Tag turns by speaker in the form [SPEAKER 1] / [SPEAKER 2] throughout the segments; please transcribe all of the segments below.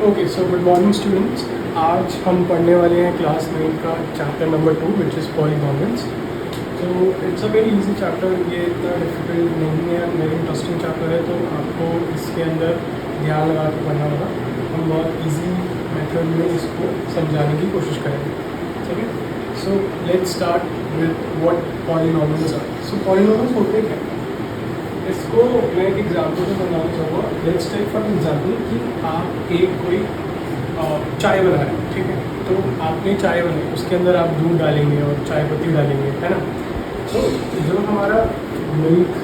[SPEAKER 1] Okay, so good morning students. आज हम पढ़ने वाले हैं क्लास 9 का चैप्टर नंबर 2 विच इज़ पॉलीनॉमियल्स। तो it's a very easy chapter, ये इतना डिफिकल्ट नहीं है, वेरी इंटरेस्टिंग चैप्टर है, तो आपको इसके अंदर ध्यान लगा के पढ़ना होगा। हम बहुत इजी मेथड में इसको समझाने की कोशिश करेंगे, ठीक है। So let's start with what polynomials are. So polynomials होते क्या? इसको मैं एक एग्जाम्पल से समझाना चाहूँगा। लेट्स टेक फॉर एग्जाम्पल कि आप एक कोई चाय बना रहे हैं, ठीक है। तो आपने चाय बनाई, उसके अंदर आप दूध डालेंगे और चाय पत्ती डालेंगे, है ना। तो जो हमारा मिल्क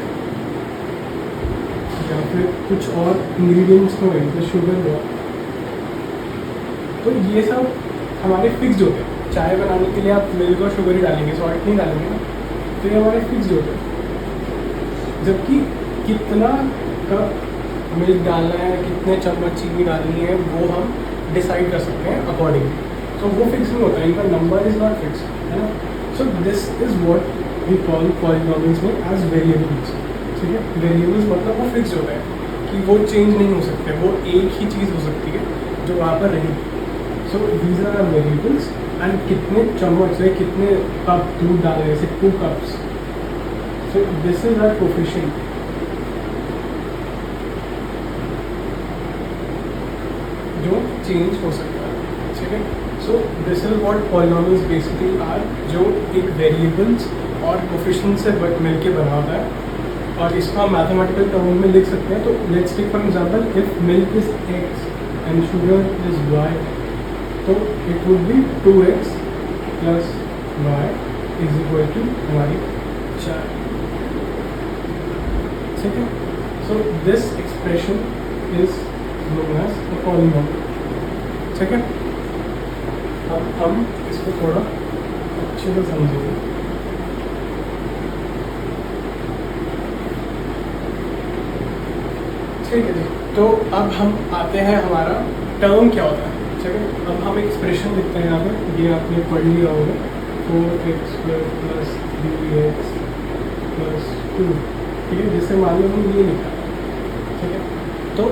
[SPEAKER 1] या फिर कुछ और इंग्रेडिएंट्स हो गए जैसे शुगर हुआ, तो ये सब हमारे फिक्स्ड होते हैं। चाय बनाने के लिए आप मिल्क और शुगर ही डालेंगे, सॉल्ट नहीं डालेंगे ना, तो ये हमारे फिक्स्ड होते हैं। जबकि कितना कप मिल्क डालना है, कितने चम्मच चीनी डालनी है, वो हम डिसाइड कर सकते हैं अकॉर्डिंगली। तो वो फिक्स नहीं होता, इनका नंबर इज़ नॉट फिक्स, है ना। So this is what we call polynomials में एज वेरिएबल्स, ठीक है। वेरिएबल्स मतलब वो फिक्स होता है कि वो चेंज नहीं हो सकते, वो एक ही चीज़ हो सकती है जो वहाँ पर रहेगी। So these are variables and कितने चम्मच से कितने कप दूध डाल रहे हैं, जैसे 2 cups. So this is our coefficient जो चेंज हो सकता है, ठीक है। So this is what polynomials basically are, जो एक वेरिएबल्स और कोफिशिएंट से मिल के बना होता है, और इसको हम मैथमेटिकल टर्म में लिख सकते हैं। तो let's take for example, if milk is x and sugar is y, तो it would be 2x plus y is equal to हमारी 4, ठीक है। So this expression is known as a polynomial, ठीक है। अब हम इसको थोड़ा अच्छे से समझेंगे। ठीक है जी, तो अब हम आते हैं, हमारा टर्म क्या होता है, ठीक है। अब हम एक्सप्रेशन लिखते हैं यहाँ पे, ये आपने पढ़ लिया होगा, 4x प्लस 3x प्लस 2, ठीक है, जिससे मान लो हम ये लिखा है, ठीक है। तो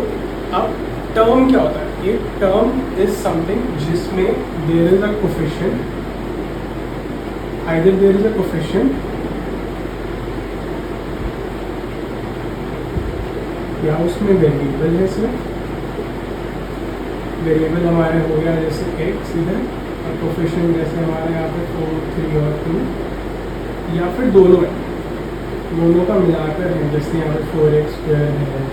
[SPEAKER 1] अब टर्म क्या होता है? एक टर्म इज समथिंग जिसमें there is a coefficient, either there is a coefficient या उसमें वेरिएबल है। इसमें वेरिएबल हमारे हो गया जैसे x इधर, और कोफिशिएंट जैसे हमारे यहाँ पे 4, 3 और 2, या फिर दोनों है, दोनों का मिलाकर है, जैसे यहाँ पे 4x स्क्वायर है,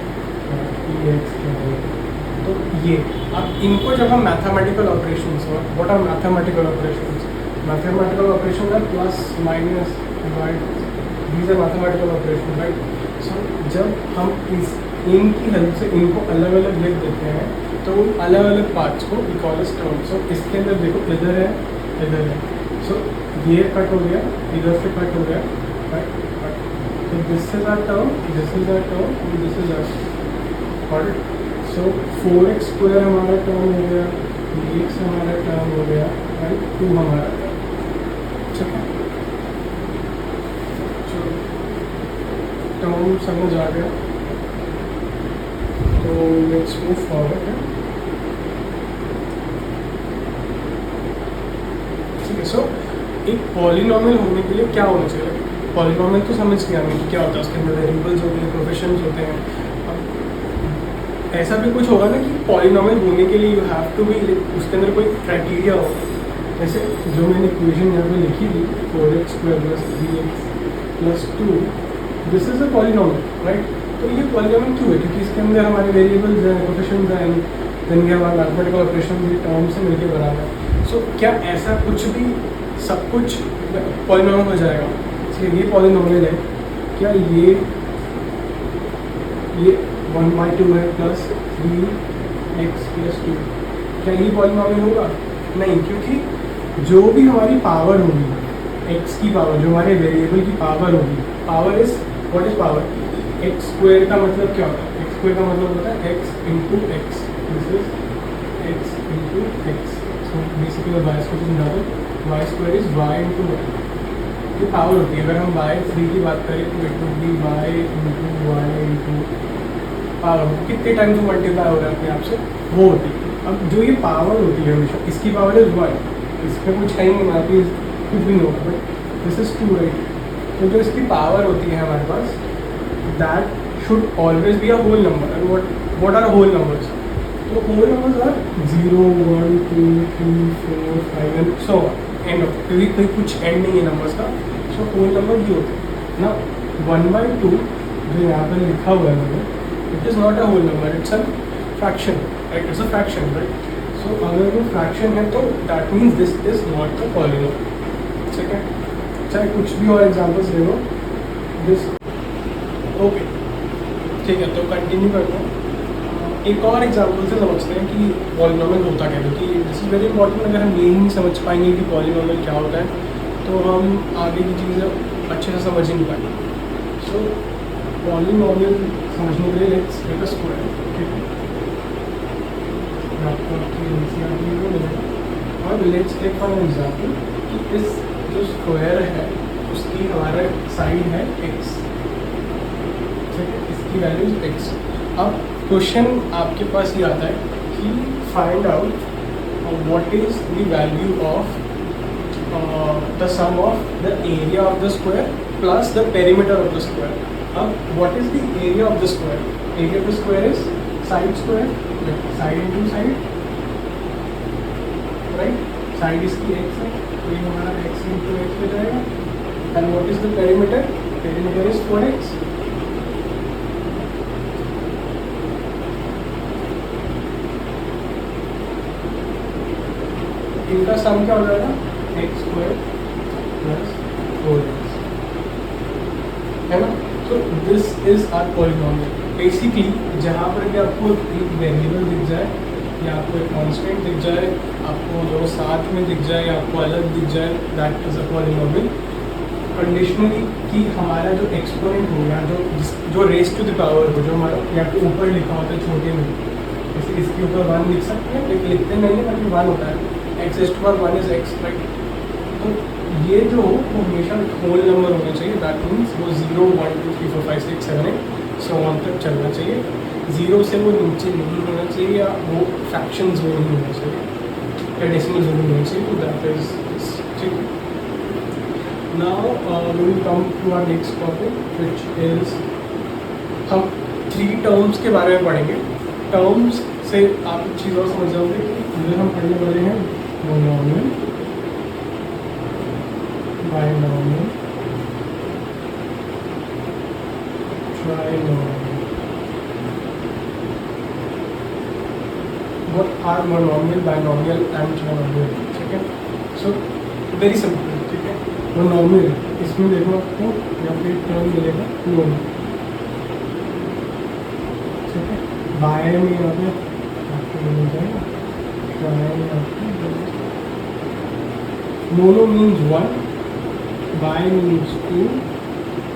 [SPEAKER 1] 3x है। तो ये अब इनको जब हम mathematical operations, what are mathematical operations? Mathematical operation are plus minus divide, these are mathematical operation, right. So जब हम इनकी हेल्प से इनको अलग अलग लिख देते हैं, तो उन अलग अलग पार्ट्स को वी कॉल एज टर्म। सो इसके अंदर देखो, इधर है, इधर है, सो ये कट हो गया, इधर से कट हो गया, right. So this is our term, this is our term, and this is our, got it? So 4x square हमारा टर्म हो गया, 3x हमारा टर्म हो गया, and 2 हमारा टर्म, ठीक है। चलो टर्म समझ आ गया, तो लेट्स मूव फॉरवर्ड है, ठीक है। सो एक पॉलीनॉमियल होने के लिए क्या होना चाहिए? पॉलीनॉमियल तो समझ गया हमें क्या होता है, उसके अंदर वेरिएबल्स होते हैं, कोफिशिएंट्स होते हैं। अब ऐसा भी कुछ होगा ना कि पॉलीनॉमियल होने के लिए यू हैव टू बी, उसके अंदर कोई क्राइटेरिया हो। जैसे जो मैंने इक्वेशन यहाँ पे लिखी थी, 4x square plus 3x plus 2, this is a polynomial, right. तो ये पॉलीनॉमियल क्यों है? क्योंकि इसके अंदर हमारे वेरिएबल्स हैं, कोफिशिएंट्स हैं, देन ये हमारा मैथमेटिकल ऑपरेशन ये टर्म से मिलकर बना है। सो क्या ऐसा कुछ भी सब कुछ पॉलीनॉमियल हो जाएगा? ये पॉलीनॉमियल है, क्या ये 1/2 है प्लस 3x प्लस 2, क्या ये पॉलीनॉमियल होगा? नहीं, क्योंकि जो भी हमारी पावर होगी, x की पावर, जो हमारे वेरिएबल की पावर होगी, power is what is power? x square का मतलब क्या होता है? x स्क्वायर का मतलब होता है x into X, this is x into X. So basically y square समझा दो, y square is y into Y, ये पावर होती है। अगर हम y3 की बात करें तो it would be y into Y into power, कितने टाइम्स वो मल्टीप्लाई हो रहा है अपने आप से, वो होती है। अब जो ये पावर होती है हमेशा, इसकी पावर इज 1, इसमें कुछ है ही नहीं, हमारे पास कुछ भी नहीं होगा, बट दिस इज 2, राइट। तो जो इसकी पावर होती है हमारे पास, that should always be a whole number. And what are whole numbers? तो whole numbers are 0, 1, 2, 3, 4, 5 and so on, end of it, क्योंकि कोई कुछ एंड नहीं है नंबर्स का। सो होल नंबर ये होते हैं ना। 1/2 जो यहाँ पर लिखा हुआ है मैंने, it is not a whole number, it's a fraction, right, it's a fraction, right. So अगर वो फ्रैक्शन है तो that means this is not a polynomial, ठीक है। चाहे कुछ भी और एग्जाम्पल्स ले लो, दिस ओके, ठीक है। तो कंटिन्यू करते हैं, एक और एग्जाम्पल से समझते हैं कि पॉलीनोमियल होता क्या है, क्योंकि दिस इज़ वेरी इंपॉर्टेंट। अगर हम ये नहीं समझ पाएंगे कि पॉलीनोमियल क्या होता है तो हम आगे की चीज़ें अच्छे से समझ ही नहीं पाएंगे। सो पॉलीनोमियल समझने के लिए लेट्स टेक अ स्क्वायर, ठीक है। आपको आपकी NCERT में मिलेगा। और लेट्स टेक फॉर एग्जाम्पल कि इस जो स्क्वायर है उसकी हमारा साइड है x, ठीक है, इसकी वैल्यू x। अब क्वेश्चन आपके पास ये आता है कि find out what is the value of the sum of the area of the square plus the perimeter of the square. अब what is the area of the square? Area of the square is side square, side into side, right. Side इसकी x है तो ये हमारा x into x हो जाएगा। And what is the perimeter? Perimeter is 4x। इनका सम क्या हो जाएगा? एक्स स्क्वायर प्लस 4x, है ना। तो this is our polynomial. Basically जहाँ पर भी आपको एक वेरिएबल दिख जाए या आपको एक कांस्टेंट दिख जाए, आपको जो साथ में दिख जाए या आपको अलग दिख जाए, that is a polynomial. Conditionally कि हमारा जो एक्सपोनेंट हो गया, जो रेस टू द पावर हो, जो हमारा या तो ऊपर लिखा होता है छोटे में, जैसे इसके ऊपर 1 लिख सकते हैं, लेकिन लिखते नहीं है बाकी 1 होता है, x is to 1 is x, right. तो ये जो हो वो हमेशा होल नंबर होना चाहिए, दैट मीन्स वो 0, 1, 2, 3, 4, 5, 6, 7, 8 सो ऑन तक चलना चाहिए। 0 से वो नीचे नहीं होना चाहिए, या वो फ्रैक्शंस में नहीं होना चाहिए, या डेसिमल्स में नहीं होना चाहिए। तो दैट इज ठीक। Now we will come to our next topic which is, हम 3 टर्म्स के बारे में पढ़ेंगे। टर्म्स से आप एक चीज़ और समझ जाओगे कि हम पढ़ने वाले हैं monomial, binomial, trinomial. What are monomial, binomial and trinomial, ठीक है। सो वेरी सिंपल, ठीक है। मोनोमियल, इसमें देखो आपको यहाँ पे टर्म मिलेगा मोनो, ठीक है। बाय में यहाँ पे आपको मिल जाएगा ट्राई में आपको। Mono means 1, bye means 2,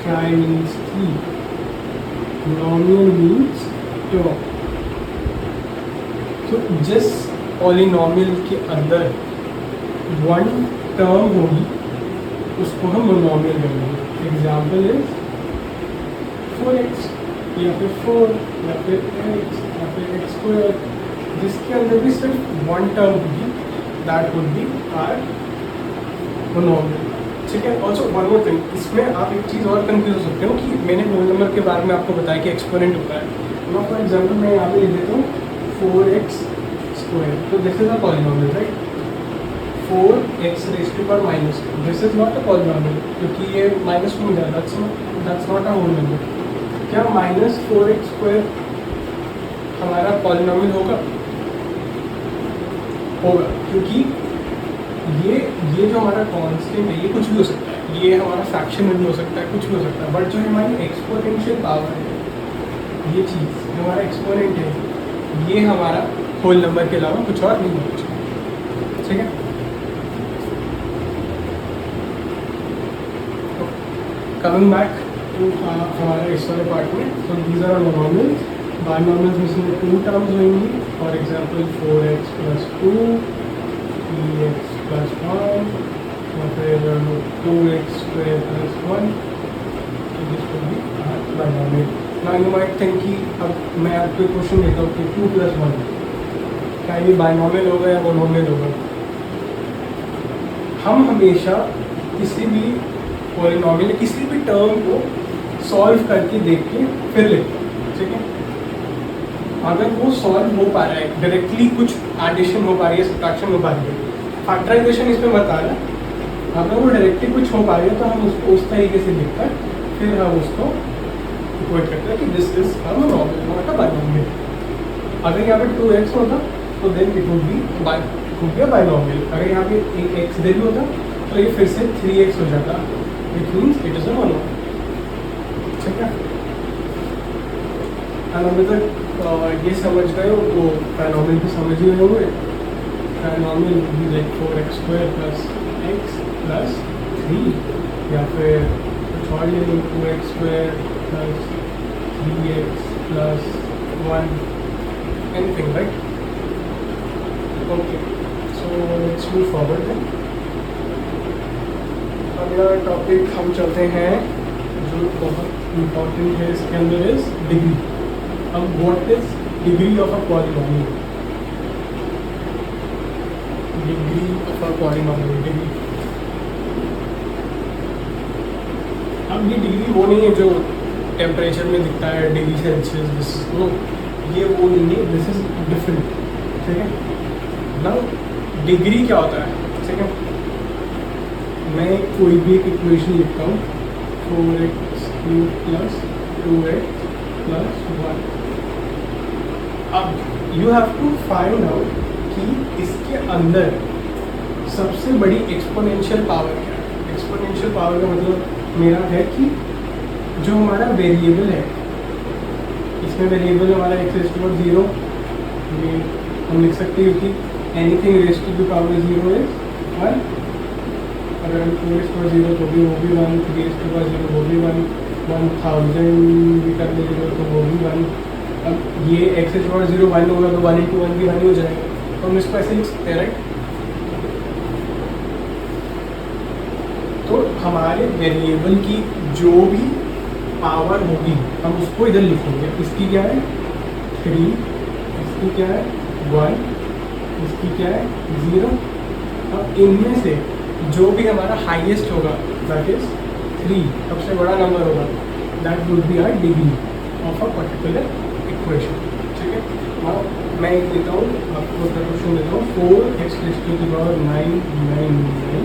[SPEAKER 1] try means 3, monomial means 2। तो जिस पॉलिनोमियल के अंदर 1 टर्म होगी उसको हम मोनोमियल कहेंगे। एग्जाम्पल इज 4x, या फिर 4, या फिर x, या फिर x स्क्वायर, जिसके अंदर भी सिर्फ 1 टर्म होगी, that would be our monomial, ठीक है। ऑल्सो वन मोर थिंग, इसमें आप एक चीज़ और कंफ्यूज हो सकते हो कि मैंने होल नंबर के बारे में आपको बताया कि एक्सपोनेंट होता है। तो फॉर एग्जाम्पल मैं यहाँ पे लिख देता हूँ 4x स्क्वायर, तो this is a polynomial, right. 4x raise to power -2, this is not a polynomial, क्योंकि ये -2 में जाता है, that's not a whole number. क्या -4x स्क्वायर हमारा पॉलिनोमियल होगा? होगा, क्योंकि ये जो हमारा कांस्टेंट है ये कुछ भी हो सकता है, ये हमारा फ्रैक्शन में भी हो सकता है, कुछ भी हो सकता है, बट जो हमारी एक्सपोनेंशियल पावर है, ये चीज़ जो हमारा एक्सपोनेंट है, ये हमारा होल नंबर के अलावा कुछ और नहीं होना चाहिए, ठीक है। कमिंग बैक टू हमारे इस वाले पार्ट में, तो दीज आर मोनोमियल्स। बाइनोमियल्स में इसमें 2 टर्म्स होंगी, फॉर एग्जांपल 4x + 2, 3x + 1, या फिर 2x² + 1, तो this will be binomial. Now you might think कि अब मैं आपको क्वेश्चन देता हूँ कि 2 + 1, क्या ये बाइनॉमियल होगा या मोनोमियल होगा। हम हमेशा किसी भी पॉलिनॉमियल किसी भी टर्म को सॉल्व करके देख के फिर लिखते हैं, ठीक है। अगर वो सॉल्व हो पा रहा है, डायरेक्टली कुछ एडिशन हो पा रही है, सब्ट्रैक्शन हो पा रही है, फैक्टराइजेशन इसमें मत आ रहा, अगर वो डायरेक्टली कुछ हो पा रही है तो हम उसको उस तरीके से लिखकर फिर हम उसको इक्वेट करते हैं कि this is a monomial not a binomial. अगर यहाँ पे 2x होता तो then it would be a binomial. अगर यहाँ पे एक x दे भी होता तो ये फिर से 3x हो जाता, which means it is a monomial, ठीक है। और अभी तक ये समझ गए हो तो बाइनॉमियल भी समझ ही गए होंगे। Binomial would be like 4x² plus x plus 3, या फिर कुछ और ले लो 2x² plus 3x plus 1, anything, right? Okay, so let's move forward then. अगला टॉपिक हम चलते हैं जो बहुत इम्पोर्टेंट है इसके अंदर इज डिग्री। अब what is degree of a polynomial? Degree of a polynomial, degree. अब ये डिग्री वो नहीं है जो टेम्परेचर में दिखता है डिग्री सेल्सियस, नो, ये वो नहीं है, दिस इज डिफरेंट, ठीक है ना। डिग्री क्या होता है, ठीक है। मैं कोई भी एक इक्वेशन लिखता हूँ 4x³ plus 2x plus 1। अब you have to find out कि इसके अंदर सबसे बड़ी एक्सपोनेंशियल पावर क्या है। एक्सपोनेंशियल पावर का मतलब मेरा है कि जो हमारा वेरिएबल है, इसमें वेरिएबल हमारा x⁻0, ये हम लिख सकते हैं कि anything raise to the power 0 is 1। अगर हम 2x⁻0 तो भी वो भी 1, 3x⁻0 वो भी 1, 1000 भी कर देंगे तो वो भी 1। अब ये x⁻0 1 होगा तो 1 × 1 भी 1 ही हो जाएगा, तो हम इसको ऐसे लिख सकते हैं, राइट। तो हमारे वेरिएबल की जो भी पावर होगी हम उसको इधर लिखेंगे। इसकी क्या है 3, इसकी क्या है 1, इसकी क्या है 0। अब इनमें से जो भी हमारा हाईएस्ट होगा दैट इज 3, सबसे बड़ा नंबर होगा, that would be our degree of a particular equation, ठीक है। नाउ मैं एक देता हूँ आपको, क्वेश्चन देता हूँ 4x⁻999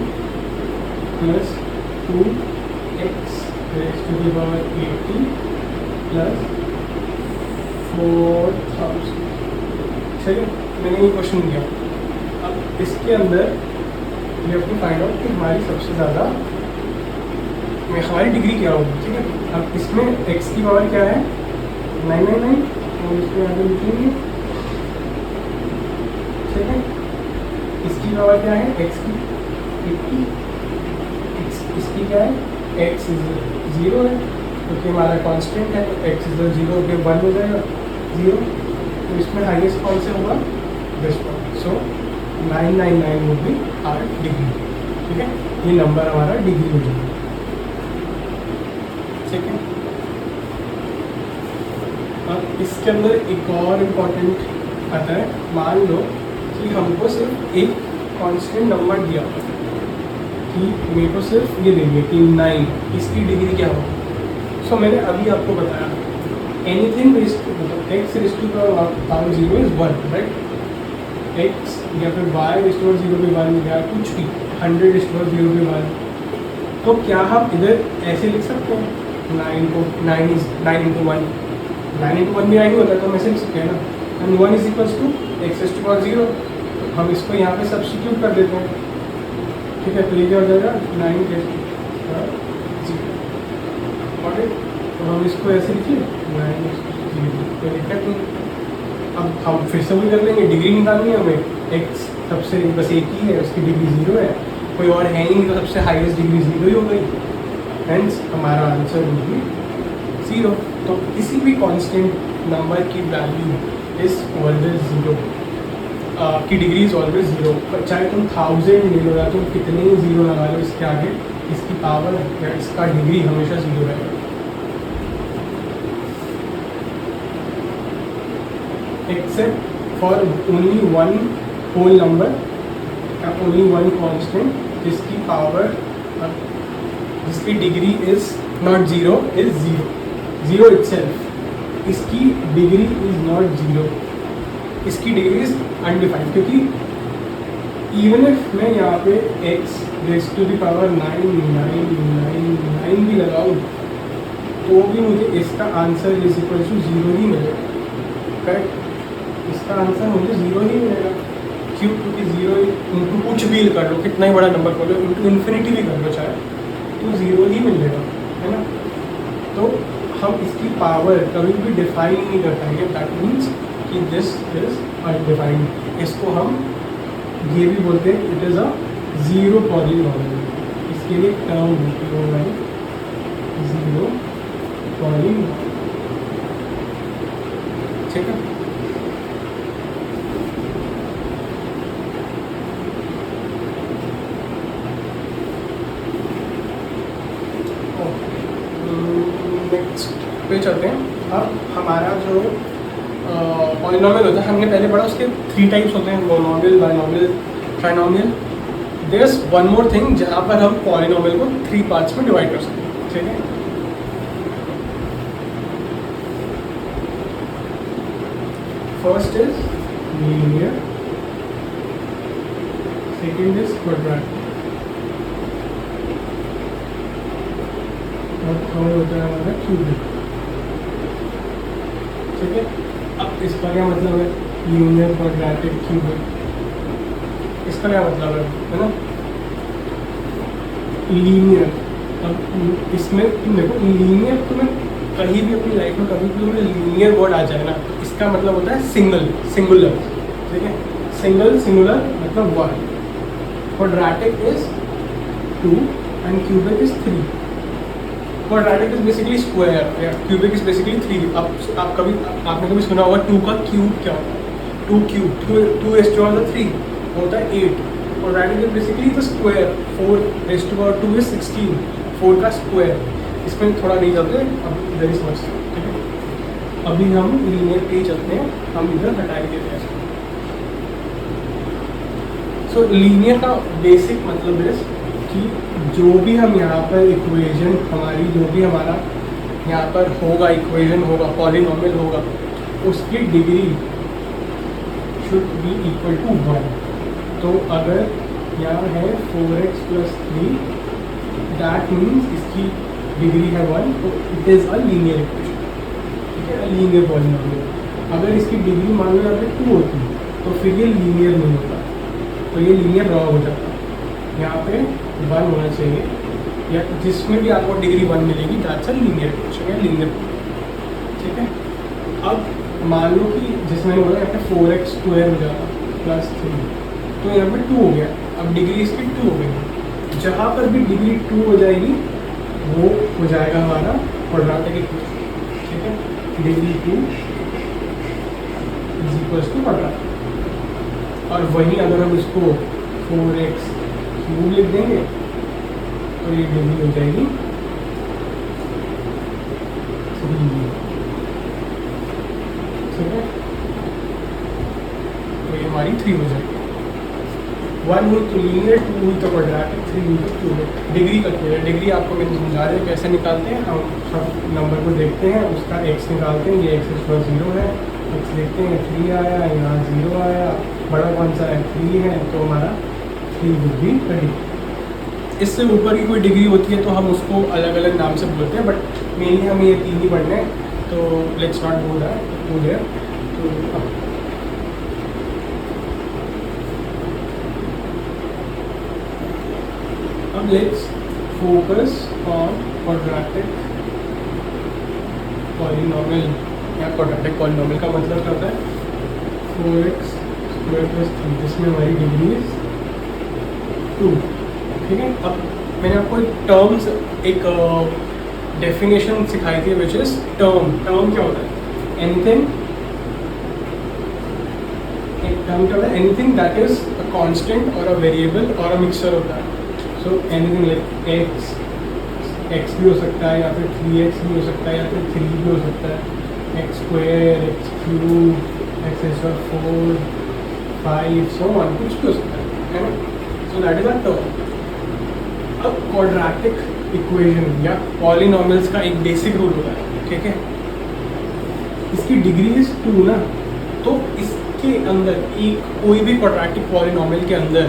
[SPEAKER 1] plus 2x⁻80 plus 4000, ठीक है। मैंने ये क्वेश्चन दिया। अब इसके अंदर ये अपनी फाइंड आउट कि हमारी सबसे ज़्यादा हमारी डिग्री क्या होगी, ठीक है। अब इसमें x की पावर क्या है 999, और इसमें आगे लिखेंगे, ठीक है। इसकी पावर क्या है x की 80, इसकी क्या है x 0 है क्योंकि हमारा कांस्टेंट है, तो x 0 के 1 हो जाएगा 0, तो इसमें हाईएस्ट कौन से होगा this one. So 999 would be our degree, ठीक है। ये नंबर हमारा डिग्री हो जाएगा, ठीक है। अब इसके अंदर एक और इम्पोर्टेंट आता है, मान लो कि हमको सिर्फ एक कांस्टेंट नंबर दिया कि मेरे को सिर्फ ये देंगे कि 9, इसकी डिग्री क्या होगी। सो मैंने अभी आपको बताया anything x⁻0 is 1, right. x या फिर y⁻0 भी 1 या कुछ भी 100⁻0 भी 1, तो क्या हम इधर ऐसे लिख सकते हैं 9 को 9 × 1, 9 × 1 भी 9 होता है, तो हम ऐसे लिख सकते हैं ना, and 1 is equals to x⁻0, तो हम इसको यहाँ पे सब्स्टिट्यूट कर देते हैं, ठीक है। तो ये क्या हो जाएगा 9 तो हम इसको ऐसे लिखिए 9 कोई दिक्कत नहीं। अब हम फिर से वही कर लेंगे, डिग्री निकालनी है हमें, x सबसे बस एक ही है, उसकी डिग्री 0 है, कोई और है ही नहीं, तो सबसे हाईएस्ट डिग्री 0 ही हो गई, हेंस हमारा आंसर होगी 0। तो किसी भी कांस्टेंट नंबर की वैल्यू इज ऑलवेज 0, की डिग्री इज ऑलवेज 0, चाहे तुम 1000 ले लो या तुम कितने ही 0 लगा लो इसके आगे, इसकी पावर या इसका डिग्री हमेशा 0 रहेगा। Except for only one whole number, only one constant जिसकी पावर, जिसकी degree is not zero, is zero, zero itself, इसकी डिग्री इज नॉट जीरो, इसकी डिग्री इज अनडिफाइंड, क्योंकि इवन इफ मैं यहाँ पे x raise to the power 99999 भी लगाऊँ तो भी मुझे इसका answer is equal to zero ही मिलेगा, करेक्ट? इसका आंसर मुझे जीरो ही मिलेगा। क्यों? क्योंकि जीरो इंटू कुछ भी कर लो, कितना ही बड़ा नंबर कर लो, इंटू इन्फिनिटी भी कर लो चाहे, तो जीरो ही मिलेगा, है ना? तो हम इसकी पावर कभी भी डिफाइन नहीं कर पाएंगे, दैट मीन्स कि दिस इज अनडिफाइंड। इसको हम ये भी बोलते हैं it is a zero polynomial. इसके लिए टर्म होती है हमारी ज़ीरो पॉलीनॉमियल, ठीक है? नेक्स्ट पे चलते हैं। अब हमारा जो पॉलिनॉमियल होता है, हमने पहले पढ़ा उसके 3 टाइप्स होते हैं, monomial, binomial, trinomial. There is one more thing जहाँ पर हम पॉलिनॉमियल को 3 पार्ट्स में डिवाइड कर सकते हैं, ठीक है? First is linear, second is quadratic, और थर्ड होता है हमारा क्यूबिक, ठीक है? अब इसका क्या मतलब है? लीनियर, क्वाड्रेटिक, क्यूबिक, इसका क्या मतलब है ना? लीनियर, अब इसमें तुम देखो, लीनियर तुम्हें कहीं भी अपनी लाइफ में कभी भी तुम्हें लीनियर वर्ड आ जाए ना, तो इसका मतलब होता है सिंगुलर, ठीक है? सिंगुलर मतलब one. Quadratic is 2 and cubic is 3। Quadratic is basically square या क्यूबिक इज बेसिकली 3। आप कभी, आपने कभी सुना होगा 2 का क्यूब क्या होता है? 2 क्यूब, 2 रेज़ टू पावर 3 होता है 8। Quadratic is basically the square, 4 raise to power 2 is 16, 4 का स्क्वायर। इसमें थोड़ा नहीं चलते, अब वेरी समझते हैं, ठीक है? अभी हम लीनियर पे ही चलते हैं, हम इधर हटाई देते हैं। सो लीनियर का बेसिक मतलब है कि जो भी हम यहाँ पर इक्वेशन, हमारी जो भी हमारा यहाँ पर होगा, इक्वेशन होगा, पॉलिनॉमियल होगा, उसकी degree should be equal to 1। तो अगर यहाँ है 4x + 3, दैट मीन्स इसकी डिग्री है 1, तो it is a linear equation, ठीक है? Linear polynomial. अगर इसकी डिग्री मान लो यहाँ पे 2 होती तो फिर ये लीनियर नहीं होता, तो ये लीनियर रॉन्ग हो जाता। यहाँ पे 1 होना चाहिए, या जिसमें भी आपको डिग्री 1 मिलेगी, दैट्स अ लीनियर इक्वेशन या लीनियर, ठीक है? अब मान लो कि जिसमें हो रहा है यहाँ पे 4x² हो जाता +3, तो यहाँ पे 2 हो गया। अब डिग्री इसकी 2 हो गई। जहाँ पर भी डिग्री 2 हो जाएगी वो हो जाएगा हमारा क्वाड्रेटिक इक्वेशन, ठीक है? Degree 2 = quadratic. और वहीं अगर हम इसको 4x³ लिख देंगे तो ये डिग्री हो जाएगी 3, ठीक है? तो ये हमारी 3 हो जाएगी। 1 हुई तो लीनियर, 2 हुई तो क्वाड्रेटिक, 3 हुई तो क्यूबिक। डिग्री का क्या है? डिग्री आपको मैंने समझा रहे कैसे निकालते हैं। हम सब नंबर को देखते हैं, उसका x निकालते हैं, ये x = 0 है, x देखते हैं 3 आया, यहाँ 0 आया, बड़ा कौन सा है? 3 है, तो हमारा 3 विल बी डिग्री। इससे ऊपर की कोई डिग्री होती है तो हम उसको अलग अलग नाम से बोलते हैं, बट मेनली हमें ये 3 ही पढ़ने हैं, तो लेट्स नॉट गो देयर। तो अब let's focus on quadratic polynomial या क्वाड्रेटिक पॉलिनॉमियल का मतलब क्या होता है? 4x² + 3, जिसमें हमारी डिग्री 2, ठीक है? अब मैंने आपको एक टर्म्स, एक डेफिनेशन सिखाई थी, विच इज टर्म। टर्म क्या होता है? एनीथिंग, एक टर्म क्या होता है? Anything that is a constant और अ वेरिएबल और अ मिक्सचर होता है। सो एनीथिंग लाइक x भी हो सकता है, या फिर 3x भी हो सकता है, या फिर 3 भी हो सकता है, x² x³ x² 4 5 so on, कुछ भी हो सकता है ना. So that is a term. अब क्वाड्रेटिक इक्वेशन या पॉलिनॉमियल्स का एक बेसिक रूल होता है, ठीक है. इसकी डिग्री इज 2 ना, तो इसके अंदर एक कोई भी क्वाड्रेटिक पॉलिनॉमियल के अंदर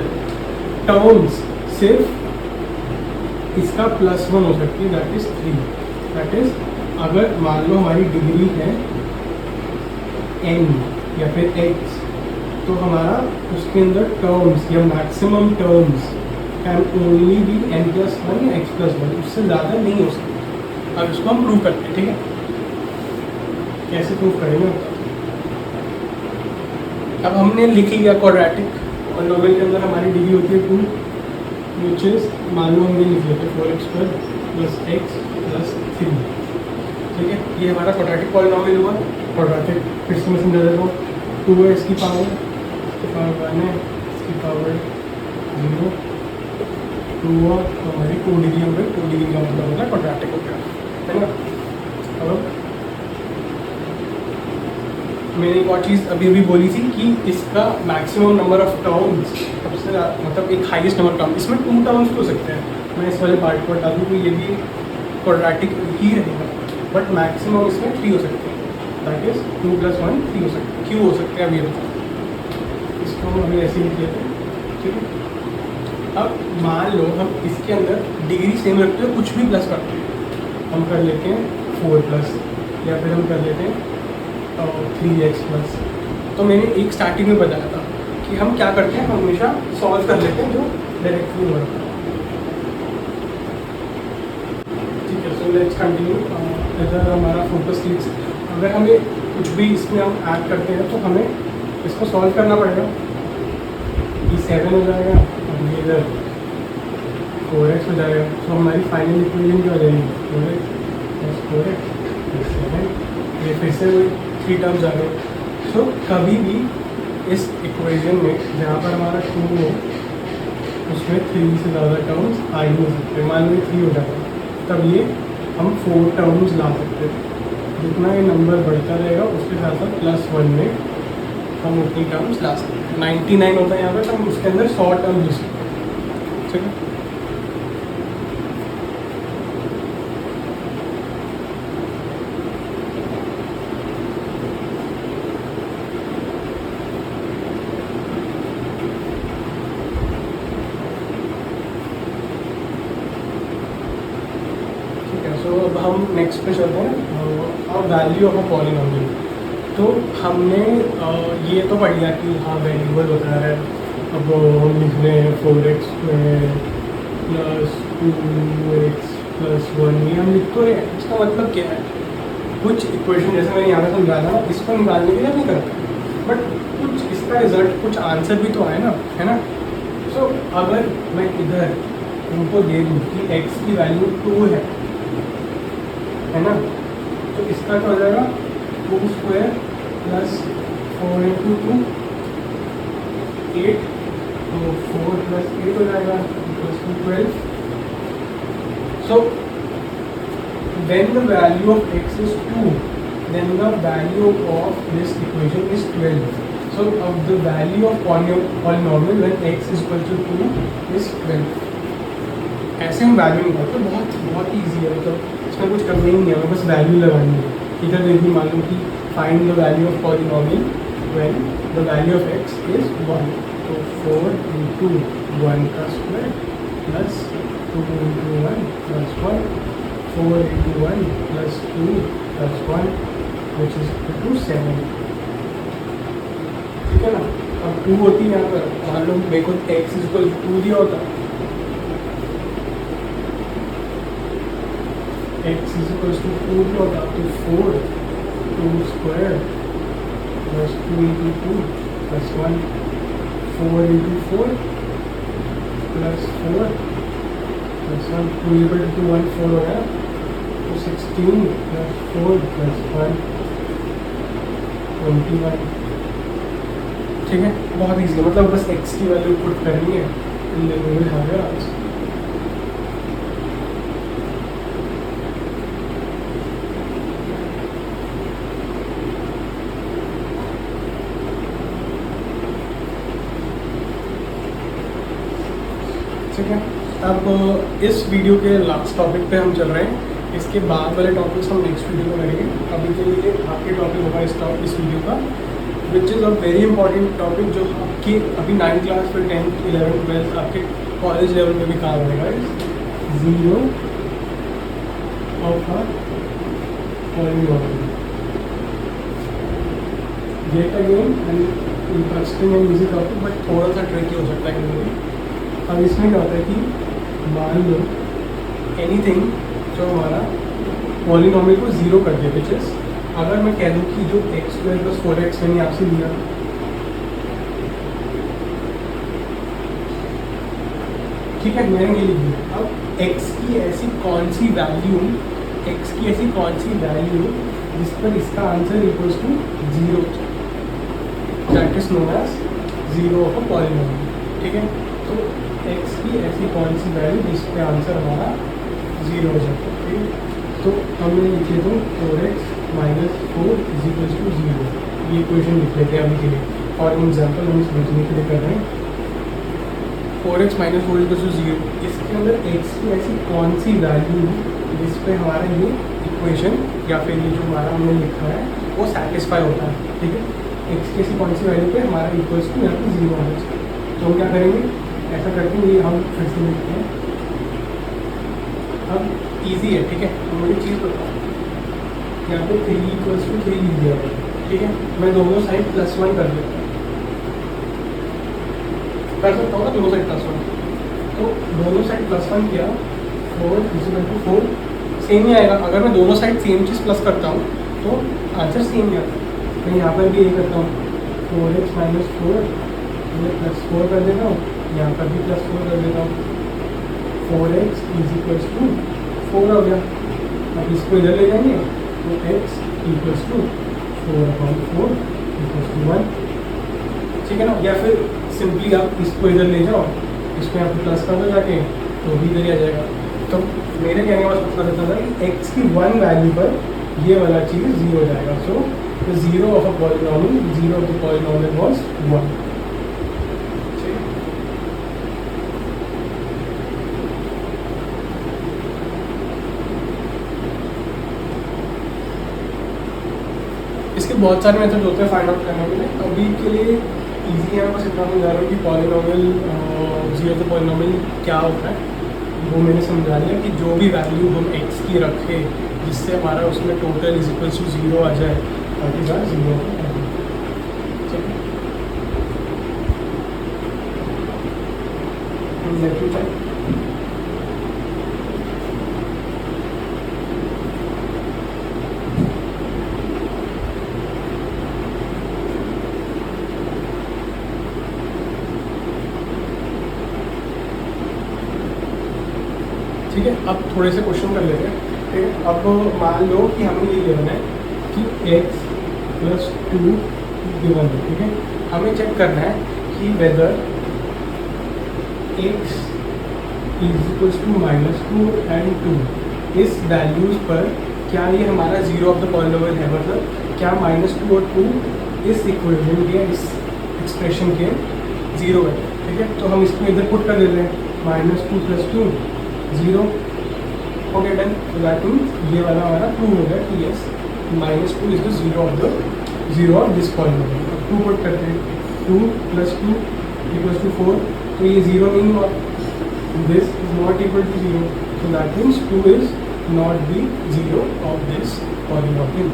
[SPEAKER 1] टर्म्स सिर्फ इसका +1 हो सकती है, दैट इज 3. दैट इज अगर मान लो हमारी डिग्री है n या फिर x, तो हमारा उसके अंदर टर्म्स या maximum terms can only be n+1 या x+1, उससे ज़्यादा नहीं हो सकता. अब इसको हम प्रूव करते हैं, ठीक है. कैसे प्रूव करेंगे? अब हमने लिख लिया क्वाड्रेटिक पॉलिनॉमियल के अंदर हमारी डिग्री होती है 2, विच इज मान लो हमने लिख लिया 4x² + x + 3. ठीक है, ये हमारा क्वाड्रेटिक पॉलिनॉमियल हुआ. क्वाड्रेटिक फिर से मैं समझा देता हूँ. 2 है इसकी पावर 1 है, इसकी पावर 0, 2 हुआ तो हमारी 2 डिग्री हो गई. 2 डिग्री का मतलब होता है क्वाड्रेटिक हो गया, है ना. अब मैंने एक और चीज़ अभी बोली थी कि इसका मैक्सिमम नंबर ऑफ टर्म्स सबसे मतलब एक हाईएस्ट नंबर टर्म, इसमें 2 टर्म्स हो सकते हैं. मैं इस वाले पार्ट को बता दूँ कि ये भी क्वाड्रेटिक ही रहेगा, बट मैक्सिमम इसमें 3 हो सकते हैं. दैट इज 2 + 1 3 हो सकते हैं. क्यों हो सकते हैं अभी बताओ. इसको हम अभी ऐसे ही लिख लेते हैं, ठीक है. अब मान लो हम इसके अंदर डिग्री सेम रखते हुए कुछ भी प्लस करते हैं. हम कर लेते हैं 4+, या फिर हम कर लेते हैं 3x+. तो मैंने एक स्टार्टिंग में बताया था कि हम क्या करते हैं, हम हमेशा सॉल्व कर लेते हैं जो डायरेक्टली हो रहा है. ठीक है, सो लेट्स कंटिन्यू. इधर हमारा फोकस लीड्स, अगर हमें कुछ भी इसमें हम ऐड करते हैं तो हमें इसको सॉल्व करना पड़ेगा. ये 7 हो जाएगा और ये इधर 4x हो जाएगा. तो हमारी फाइनल इक्वेशन क्या हो जाएगी, 4x + 4x + 7. ये फिर से 3 टर्म्स आ गए. सो कभी भी इस इक्वेशन में जहाँ पर हमारा 2 हो उसमें 3 से ज़्यादा टर्म्स आ ही नहीं सकते. मान लो 3 हो जाएगा, तब ये हम 4 टर्म्स ला सकते हैं. जितना ये नंबर बढ़ता रहेगा उसके साथ साथ +1 में हम उतनी टर्म्स ला सकते हैं. 99 होता है यहाँ पर, तो हम उसके अंदर 100 टर्म्स ला सकते हैं. ठीक है. सो अब हम नेक्स्ट पे चलते हैं. और वैल्यू ऑफ अ पॉलिनॉमियल. तो हमने ये तो पढ़ लिया कि हाँ वेरिएबल होता है. अब हम लिख रहे हैं 4x² + 2x + 1, ये हम लिख तो रहे हैं. इसका मतलब क्या है, कुछ इक्वेशन जैसे मैंने यहाँ पे समझाया था, इसको निकालने के लिए नहीं करते, बट कुछ इसका रिजल्ट, कुछ आंसर भी तो आए ना, है ना. सो अगर मैं इधर उनको दे दूँ कि x की वैल्यू 2 है ना, तो इसका क्या हो जाएगा 2² + 4 × 2 8, तो 4 + 8 हो जाएगा = 12. सो when the value of x is 2, then the value of this equation is 12. So the value of polynomial when x is equal to 2 is 12. ऐसे हम वैल्यू निकालते हैं. बहुत ईजी है, मतलब इसमें कुछ करना ही नहीं है, हमें बस वैल्यू लगानी है. इधर देखिए मान लो कि find the value of polynomial when the value of x is 1. तो 4 × 1 का square + 2 × 1 + 1, 4 × 1 + 2 + 1 which is equal to 7. ठीक है ना. अब 2 होती है यहाँ पर, मान लो मेरे को x इज इक्वल टू 2 दिया होता, x is equals to 2 क्या होता, तो 4 2² + 2 × 2 + 1, 4 × 4 + 4 + 1, 2 = 1 4 हो गया, तो 16 + 4 + 1 21. ठीक है, बहुत ईजी है. मतलब बस x की वैल्यू पुट करनी है, इन आंसर. ठीक है, अब इस वीडियो के लास्ट टॉपिक पे हम चल रहे हैं। इसके बाद वाले टॉपिक्स हम नेक्स्ट वीडियो में करेंगे। अभी के लिए आपके टॉपिक होगा इस वीडियो का, which is a very important topic, जो आपकी अभी 9th क्लास फिर 10th 11th 12th आपके कॉलेज लेवल में भी काम आएगा। Zero of a polynomial. Get again and interesting and easy topic, but थोड़ा सा ट्रिकी हो सकता है कभी। अब इसमें क्या होता है कि मान लो एनीथिंग जो हमारा पॉलीनोमियल को जीरो कर दे, विच इज अगर मैं कह दूँ कि जो x² + 4x मैंने आपसे लिया, ठीक है, मैंने ये लिख दिया। अब x की ऐसी कौन सी वैल्यू जिस पर इसका answer equals to 0, that is known as zero of a polynomial. ठीक है, तो x की ऐसी कौन सी वैल्यू जिस पे आंसर हमारा 0 हो सकता है। ठीक है, तो हमने लिखे तो 4x - 4 = 0, ये इक्वेशन लिख लेते हैं अभी के लिए। और एग्जाम्पल हम समझने के लिए कर रहे हैं। 4x - 4 = 0, इसके अंदर x की ऐसी कौन सी वैल्यू जिस पे हमारा ये इक्वेशन या फिर ये जो हमारा हमने लिखा है वो सेटिस्फाई होता है। ठीक है, x की ऐसी कौन सी वैल्यू पे हमारा इक्वल्स टू यहाँ पे 0 होना चाहिए। तो हम क्या करेंगे, ऐसा करके ये हम फिर से लिखते हैं। अब ईजी है, ठीक है, तो मुझे चीज़ बताओ, यहाँ पे 3 = 3 लिख दिया है। ठीक है, मैं दोनों साइड +1 कर देता हूँ, कर सकता हूँ ना दोनों साइड +1। तो दोनों साइड +1 किया, 4 = 4 सेम ही आएगा। अगर मैं दोनों साइड सेम चीज़ प्लस करता हूँ तो आंसर सेम ही आता है। मैं यहाँ पर भी यही करता हूँ, 4x - 4 मैं +4 कर देता हूँ, यहाँ पर भी +4 कर देता हूँ, 4x = 4 हो गया। अब इसको इधर ले जाएंगे तो x = 4/4 = 1। ठीक है ना, या फिर सिंपली आप इसको इधर ले जाओ, इसको यहाँ पर प्लस कर दो जाके, तो भी इधर ही आ जाएगा। तो मेरे कहने का मतलब रहता था कि x की 1 वैल्यू पर ये वाला चीज़ 0 हो जाएगा। So the zero of a polynomial, zero of the polynomial was 1। इसके बहुत सारे मेथड होते हैं फाइंड आउट करने के लिए। अभी के लिए इजी है, बस इतना समझा रहा हूँ कि polynomial, zero of the polynomial क्या होता है वो मैंने समझा दिया। कि जो भी वैल्यू हम x की रखें जिससे हमारा उसमें टोटल = 0 आ जाए, दैट इज आवर जीरो। ठीक है, लेट मी चेक। ठीक है, अब थोड़े से क्वेश्चन कर लेते हैं। ठीक है, अब मान लो कि हमें ये लेना है कि x + 2 गिवन है। ठीक है, हमें चेक करना है कि वेदर x = -2 and 2 इस वैल्यूज़ पर क्या ये हमारा जीरो ऑफ द पॉलीनोमियल है, मतलब क्या -2 और 2 इस इक्वेशन के, इस एक्सप्रेशन के 0 है। ठीक है, तो हम इसको इधर पुट कर देते हैं, -2 + 2 0। ओके डन, तो दैट मीन्स ये वाला हमारा प्रूव हो गया कि yes -2 is the zero of this polynomial. अब 2 पुट करते हैं, 2 + 2 = 4, तो ये 0 नहीं हुआ, this is not equal to 0, so that means 2 is not the zero of this polynomial।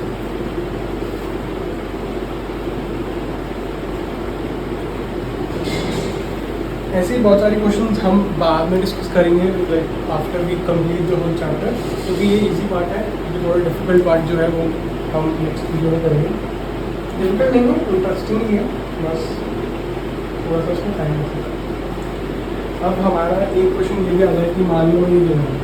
[SPEAKER 1] ऐसे ही बहुत सारे क्वेश्चंस हम बाद में डिस्कस करेंगे, like after we complete the whole chapter, क्योंकि ये इजी पार्ट है। जो थोड़ा डिफिकल्ट पार्ट जो है वो हम नेक्स्ट वीडियो में करेंगे। डिफिकल्ट नहीं है, इंटरेस्टिंग ही है, बस थोड़ा सा उसमें टाइम लगेगा। अब हमारा एक क्वेश्चन ये भी आता है कि मान लो ये देना है,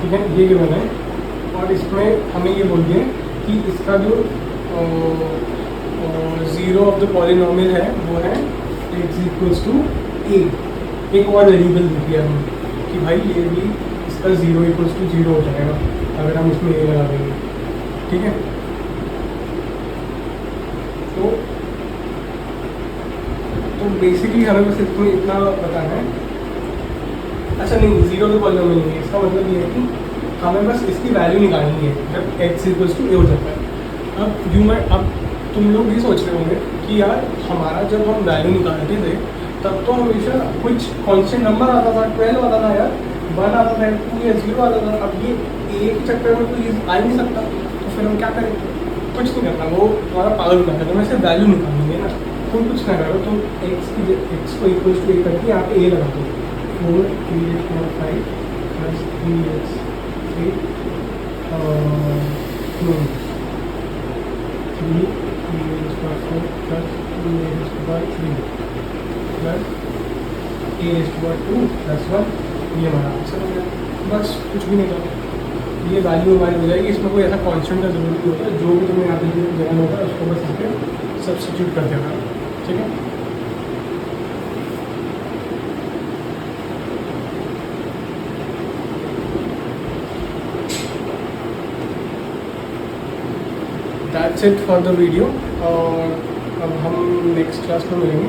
[SPEAKER 1] ठीक है, ये गिवन है और इसमें हमें ये बोल दिया कि इसका जो जीरो ऑफ द पॉलीनोमियल है वो है x = a। एक और वेरिएबल दे दिया हमें कि भाई ये भी इसका 0 = 0 हो जाएगा अगर हम इसमें a लगा देंगे। ठीक है। तो बेसिकली हमें बस इतना बताना है। अच्छा नहीं, जीरो के पॉलिनोमियल नहीं है, इसका मतलब ये है कि हमें बस इसकी वैल्यू निकालनी है जब x इक्वल्स टू ए हो जाता है। अब तुम लोग भी सोच रहे होंगे कि यार हमारा जब हम वैल्यू निकालते थे तब तो हमेशा कुछ कॉन्स्टेंट नंबर आता था, 12 आता था यार, 1 आता था, 2 या 0 आता था। अब ये एक चक्कर में तो ये आ ही नहीं सकता, तो फिर हम क्या करें? कुछ नहीं करना, वो हमारा पागल बना है, तो वैसे वैल्यू निकालनी है ना। तुम कुछ ना करो, तुम x को इक्वल्स टू ए करके यहाँ पे a लगा दो। 4 3x 5 plus 3x 3 plus 3 plus a is to 2 plus 1, ये हमारा आंसर हो गया। बस कुछ भी नहीं करना, ये वैल्यू हमारी हो जाएगी। इसमें कोई ऐसा कांस्टेंट का जरूरत नहीं होता, जो भी तुम्हें यहाँ पे जगह होगा उसको बस यहाँ पे सब्स्टिट्यूट कर देना, ठीक है। That's it for the video, और अब हम नेक्स्ट क्लास में मिलेंगे।